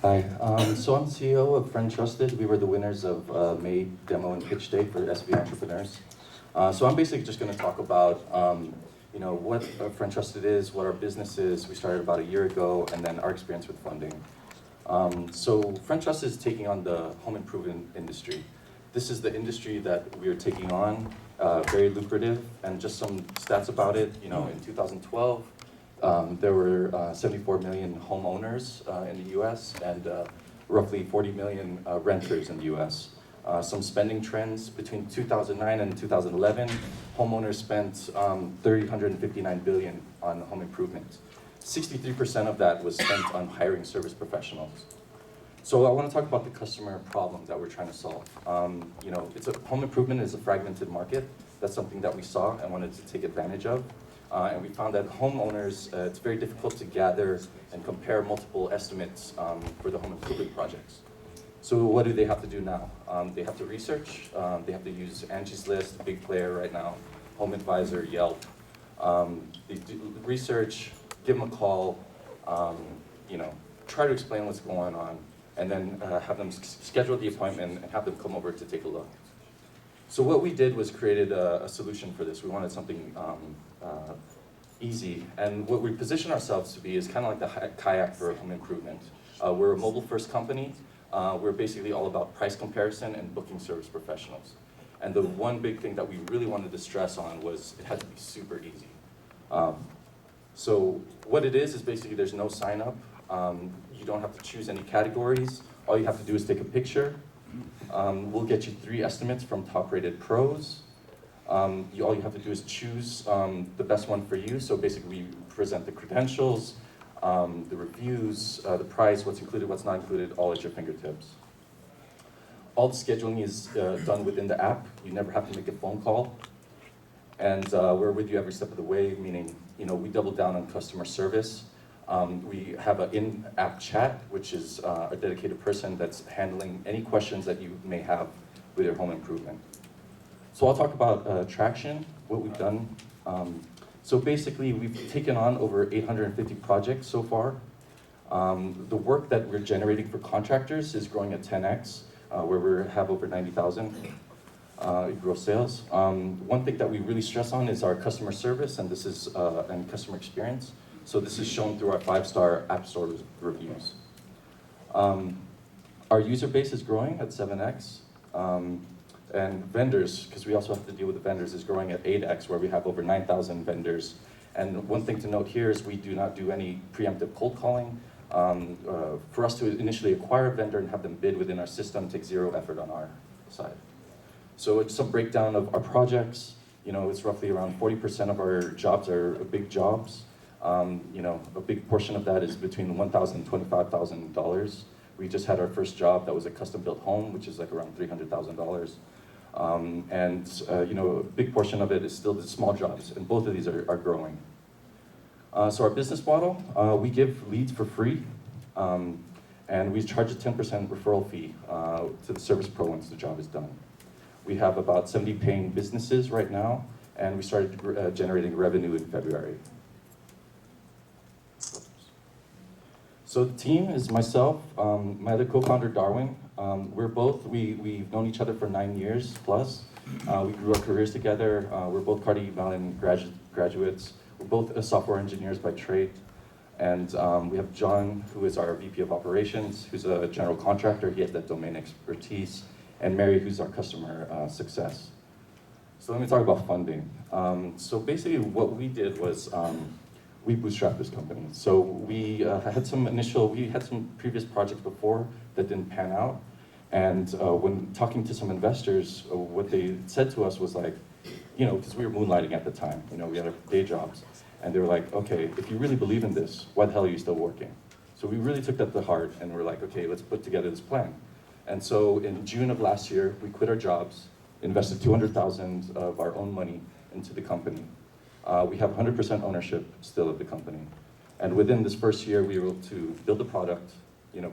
Hi, so I'm CEO of Friend Trusted. We were the winners of May Demo and Pitch Day for SV Entrepreneurs. So I'm basically just going to talk about, what Friend Trusted is, what our business is. We started about a year ago, and then our experience with funding. So Friend Trusted is taking on the home improvement industry. This is the industry that we are taking on, very lucrative, and just some stats about it. In 2012. There were 74 million homeowners in the US and roughly 40 million renters in the US. Some spending trends between 2009 and 2011, homeowners spent $359 billion on home improvement. 63% of that was spent on hiring service professionals. So I want to talk about the customer problem that we're trying to solve. Home improvement is a fragmented market. That's something that we saw and wanted to take advantage of. And we found that homeowners, it's very difficult to gather and compare multiple estimates for the home improvement projects. So what do they have to do now? They have to research, they have to use Angie's List, a big player right now, Home Advisor, Yelp. They do research, give them a call, try to explain what's going on, and then have them schedule the appointment and have them come over to take a look. So what we did was created a solution for this. We wanted something easy, and what we position ourselves to be is kind of like the kayak for home improvement. We're a mobile-first company. We're basically all about price comparison and booking service professionals. And the one big thing that we really wanted to stress on was it had to be super easy. So what it is basically there's no sign up. You don't have to choose any categories. All you have to do is take a picture. We'll get you 3 estimates from top-rated pros. All you have to do is choose the best one for you. So basically, we present the credentials, the reviews, the price, what's included, what's not included, all at your fingertips. All the scheduling is done within the app. You never have to make a phone call. And we're with you every step of the way, meaning we double down on customer service. We have an in-app chat, which is a dedicated person that's handling any questions that you may have with your home improvement. So I'll talk about traction, what we've done. So basically, we've taken on over 850 projects so far. The work that we're generating for contractors is growing at 10x, where we have over 90,000 gross sales. One thing that we really stress on is our customer service, and and customer experience. So this is shown through our 5-star App Store reviews. Our user base is growing at 7x. And vendors, because we also have to deal with the vendors, is growing at 8x, where we have over 9,000 vendors. And one thing to note here is we do not do any preemptive cold calling. For us to initially acquire a vendor and have them bid within our system takes 0 effort on our side. So it's some breakdown of our projects. It's roughly around 40% of our jobs are big jobs. A big portion of that is between $1,000 and $25,000. We just had our first job that was a custom-built home, which is like around $300,000. A big portion of it is still the small jobs, and both of these are growing. So our business model, we give leads for free, and we charge a 10% referral fee to the service pro once the job is done. We have about 70 paying businesses right now, and we started generating revenue in February. So the team is myself, my other co-founder, Darwin. We've known each other for 9 years plus. We grew our careers together. We're both Carnegie Mellon graduates. We're both software engineers by trade. And we have John, who is our VP of Operations, who's a general contractor. He has that domain expertise. And Mary, who's our customer success. So let me talk about funding. So basically what we did was we bootstrapped this company. So we had some previous projects before that didn't pan out. And when talking to some investors, what they said to us was like, because we were moonlighting at the time, we had our day jobs. And they were like, okay, if you really believe in this, why the hell are you still working? So we really took that to heart and we're like, okay, let's put together this plan. And so in June of last year, we quit our jobs, invested $200,000 of our own money into the company. We have 100% ownership still of the company. And within this first year, we were able to build a product,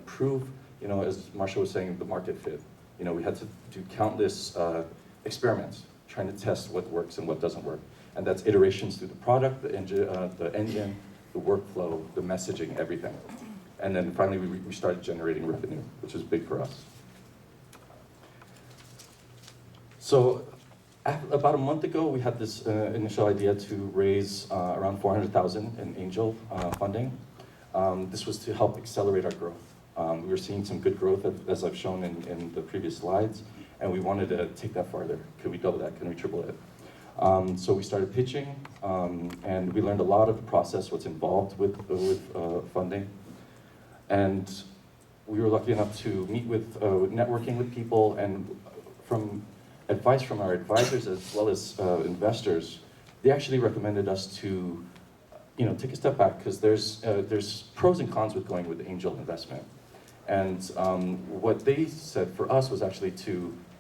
prove, as Marsha was saying, the market fit. We had to do countless experiments, trying to test what works and what doesn't work. And that's iterations through the product, the engine, the workflow, the messaging, everything. And then finally, we started generating revenue, which was big for us. So about a month ago, we had this initial idea to raise around 400,000 in angel funding. This was to help accelerate our growth. We were seeing some good growth, as I've shown in the previous slides, and we wanted to take that farther. Could we double that? Can we triple it? So we started pitching, and we learned a lot of the process, what's involved with funding. And we were lucky enough to meet with networking with people, and from advice from our advisors as well as investors, they actually recommended us to take a step back, because there's pros and cons with going with angel investment. And what they said for us was actually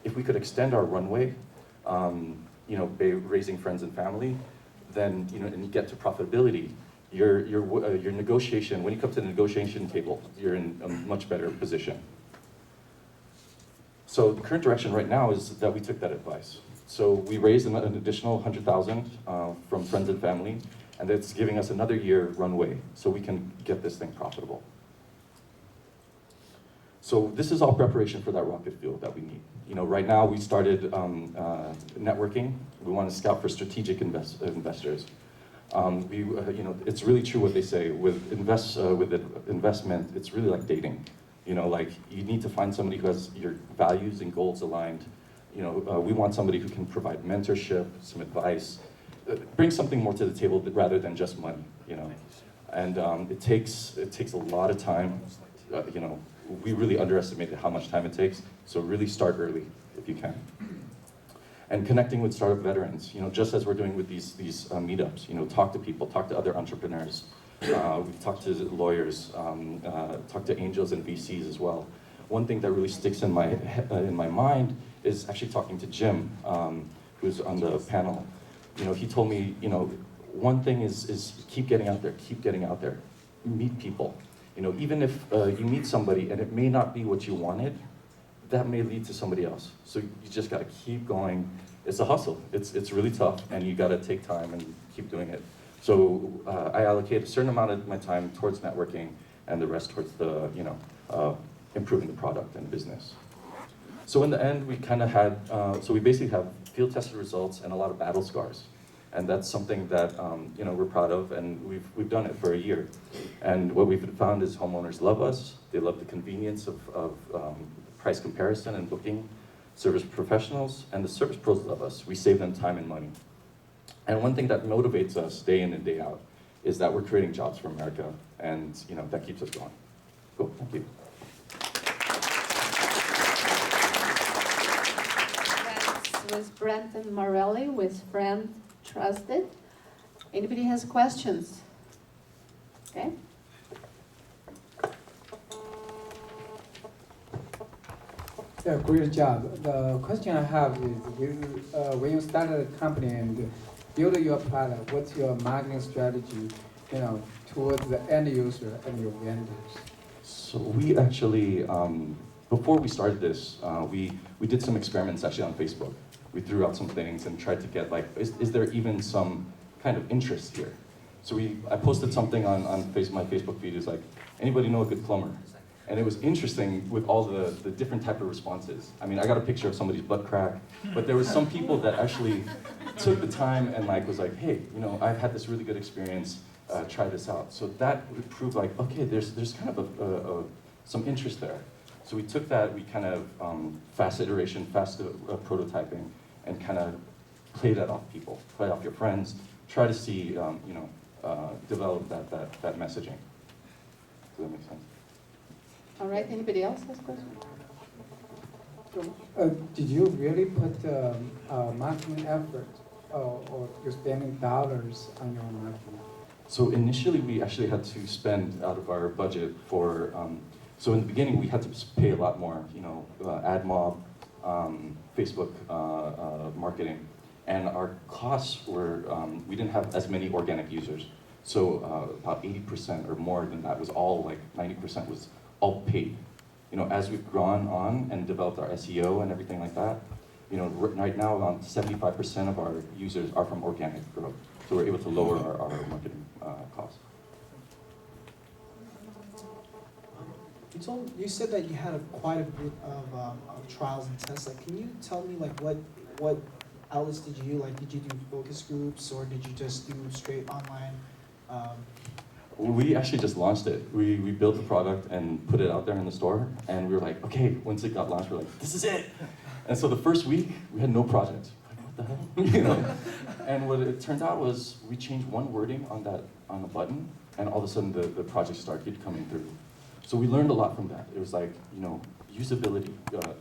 if we could extend our runway, by raising friends and family, then and you get to profitability, your negotiation, when you come to the negotiation table, you're in a much better position. So the current direction right now is that we took that advice. So we raised an additional 100,000 from friends and family, and that's giving us another year runway so we can get this thing profitable. So this is all preparation for that rocket fuel that we need. Right now we started networking. We want to scout for strategic investors. It's really true what they say with investment. It's really like dating. Like you need to find somebody who has your values and goals aligned. We want somebody who can provide mentorship, some advice, bring something more to the table rather than just money. And it takes a lot of time. We really underestimated how much time it takes. So really start early if you can. And connecting with startup veterans, just as we're doing with these meetups, talk to people, talk to other entrepreneurs. We've talked to lawyers, talked to angels and VCs as well. One thing that really sticks in my mind is actually talking to Jim, who's on the panel. He told me, one thing is keep getting out there, meet people. Even if you meet somebody and it may not be what you wanted, that may lead to somebody else. So you just got to keep going. It's a hustle. It's really tough, and you got to take time and keep doing it. So I allocate a certain amount of my time towards networking, and the rest towards the improving the product and business. So in the end, we kind of had we basically have field tested results and a lot of battle scars. And that's something that we're proud of, and we've done it for a year. And what we've found is homeowners love us. They love the convenience of price comparison and booking. Service professionals and the service pros love us. We save them time and money. And one thing that motivates us day in and day out is that we're creating jobs for America, and that keeps us going. Cool, thank you. That was Brenton Morelli with Friend Trusted. Anybody has questions? Okay. Yeah, great job. The question I have is, when you started a company and build your product, what's your marketing strategy, towards the end user and your vendors? So we actually, before we started this, we did some experiments actually on Facebook. We threw out some things and tried to get is there even some kind of interest here? So I posted something on my Facebook feed, is like, anybody know a good plumber? And it was interesting with all the different type of responses. I mean, I got a picture of somebody's butt crack, but there was some people that actually took the time and was like, hey, I've had this really good experience, try this out. So that would prove okay, there's kind of some interest there. So we took that, we kind of fast iteration, fast prototyping, and kind of play that off people, play off your friends, try to see, develop that messaging. Does that make sense? All right, anybody else has questions? Did you really put marketing effort, or you're spending dollars on your marketing? So initially, we actually had to spend out of our budget for, so in the beginning, we had to pay a lot more, AdMob, Facebook marketing, and our costs were, we didn't have as many organic users. So about 80% or more than that was all, 90% was all paid. As we've gone on and developed our SEO and everything like that, right now around 75% of our users are from organic growth. So we're able to lower our marketing costs. You said that you had quite a bit of trials and tests. Like, can you tell me like what outlets did you like? Did you do focus groups or did you just do straight online? We actually just launched it. We built the product and put it out there in the store, and we were like, okay, once it got launched, we're like, this is it. And so the first week, we had no project. Like, what the hell? You know? And what it turned out was we changed one wording on the button, and all of a sudden the project started coming through. So we learned a lot from that. It was like, you know, usability.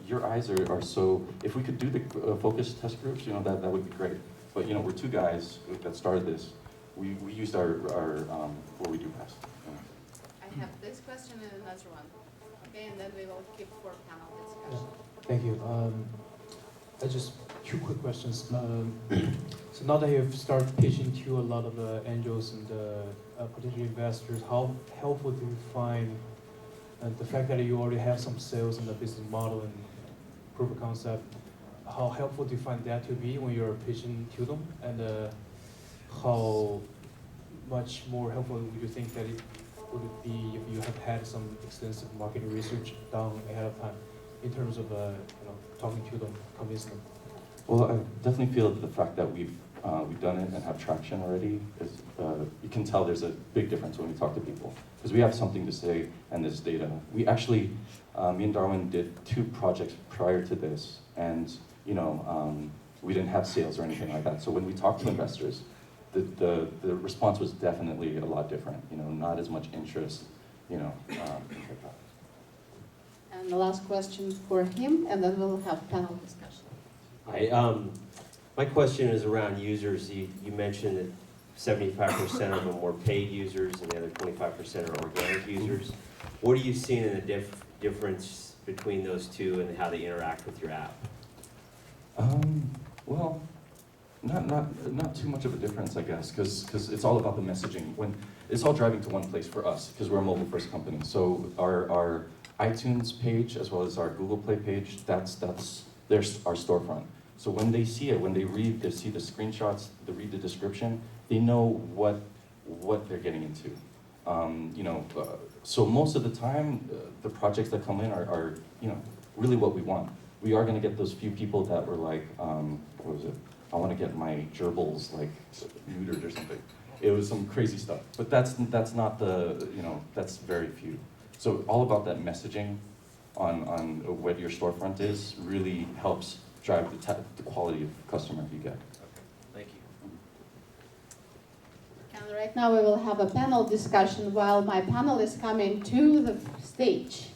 Your eyes are so, if we could do the focus test groups, you know, that would be great. But, you know, we're two guys that started this. We used our what we do best. I have this question and another one. Okay, and then we will keep for panel discussion. Thank you. I just two quick questions. So now that you've started pitching to a lot of angels and potential investors, how helpful do you find the fact that you already have some sales and the business model and proof of concept? How helpful do you find that to be when you're pitching to them? And how much more helpful would you think that it would be if you have had some extensive marketing research done ahead of time in terms of talking to them, convincing them? Well, I definitely feel the fact that we've done it and have traction already is you can tell there's a big difference when we talk to people because we have something to say and there's data. We actually, me and Darwin did 2 projects prior to this, and you know we didn't have sales or anything like that. So when we talked to investors, the response was definitely a lot different. You know, not as much interest. You know, things like that. And the last question for him, and then we'll have panel discussion. Hi, my question is around users. You mentioned that 75% of them were paid users and the other 25% are organic users. What are you seeing in the difference between those two and how they interact with your app? Well, not too much of a difference, I guess, because it's all about the messaging. When it's all driving to one place for us, because we're a mobile-first company. So our iTunes page as well as our Google Play page, that's our storefront. So when they see it, when they see the screenshots, they read the description, they know what they're getting into. You know, so most of the time, the projects that come in are you know really what we want. We are going to get those few people that were like, what was it? I want to get my gerbils like neutered or something. It was some crazy stuff, but that's not the, you know, that's very few. So all about that messaging on what your storefront is really helps drive the quality of customer you get. Thank you. And right now we will have a panel discussion while my panel is coming to the stage.